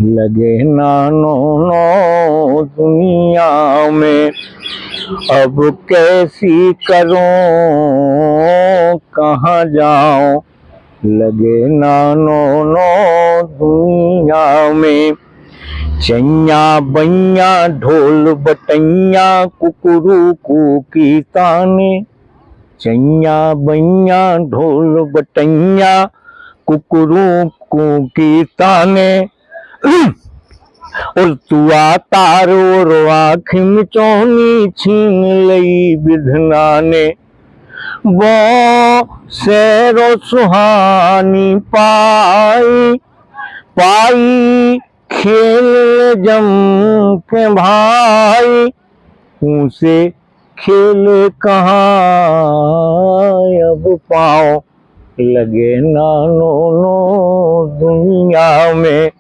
लगे नानो नो दुनिया में। अब कैसी करूं कहाँ जाऊं, लगे नानो नो दुनिया में। चैया बैया ढोल बटैया कुकरू की ताने, चैया बैया ढोल बटैया कुकरू की ताने। और तुआ तारो रो आँखि मिचौनी छीन लई विधना ने। वो सैरो सुहानी पाई पाई खेल जम के भाई, उनसे खेल कहाँ अब पाओ, लगे नानो नो दुनिया में।